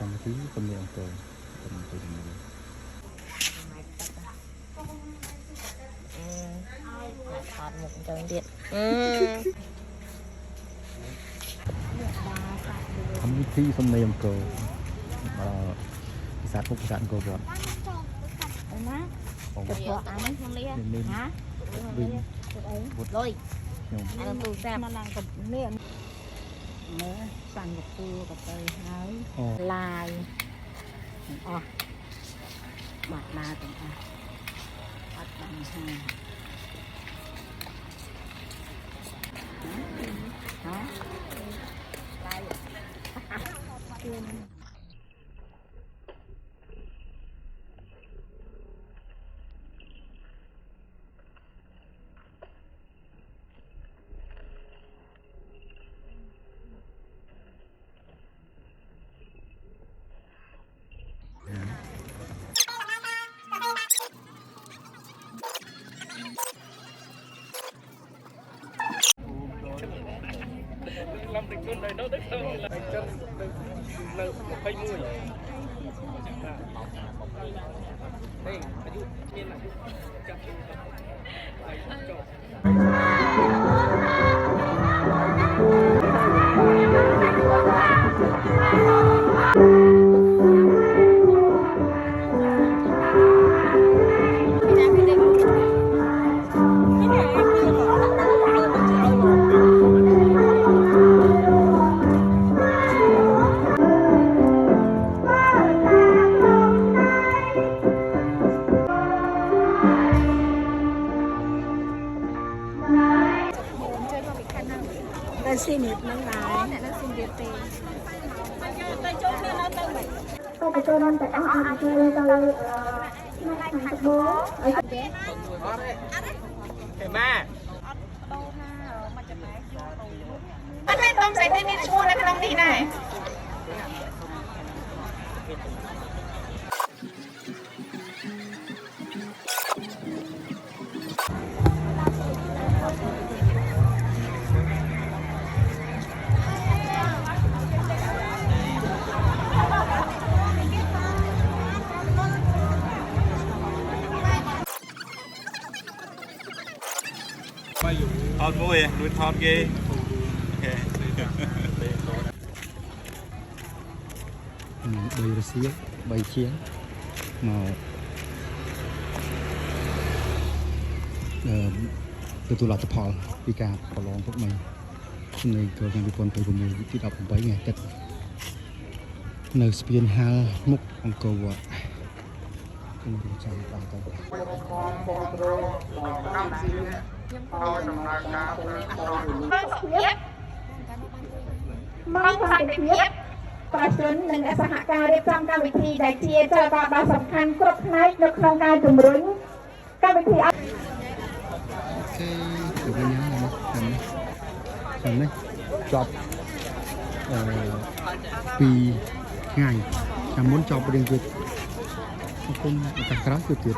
កម្មវិធីសំលេងអង្គរកម្មវិធីមួយថតមុខចឹងទៀតកម្មវិធីសំលេងអង្គរភាសាពុកភាសាអង្គរវត្តអីណាទៅព្រោះអានេះខ្ញុំនេះណាវិញវុតលុយខ្ញុំអានទូរស័ព្ទមកឡើងកំនេះមើលសាញ់កពូក៏ទៅហើយឡាយអស់បាក់ណាទាំងអស់អត់បានហាហ៎ឡាយជឿនlàm tình quân này nó đấy không là chân là phải mùi đây ví dụ như là chặtតែស៊ីនេះនឹងដែរអ្នកនឹងស៊ីទៀតទេទៅចូលគ្នានៅទៅមិនទៅចូលដល់តែអស់អត់ជួយទៅនៅខាងត្បូងអីទេអត់ទេទេម៉ាអត់ដូរណាមកចំណែកចូលទៅអត់មានតំស្អីទេមានឈ្មោះនៅក្នុងនេះដែរថតមួយរួចថតគេបីរសៀល3ជាងមកទទួលលទ្ធផលពីការប្រឡងពុកមិញនៃកលឆ្នាំ2026ទី18ថ្ងៃទឹកនៅស្ពានហាលមុខអង្គរវត្តខ្ញុំចាំដល់ទៅមកសន្តិភាពប្រជាជននិងសហការរៀបចំកម្មវិធីដែលជាចលនាដ៏សំខាន់គ្រប់ផ្នែកនៅក្នុងការជំរុញកម្មវិធីអូខេទៅវិញហ្នឹងនេះចប់2ថ្ងៃចាំមុនចប់រៀងទៀតគុំតែក្រោយទៀត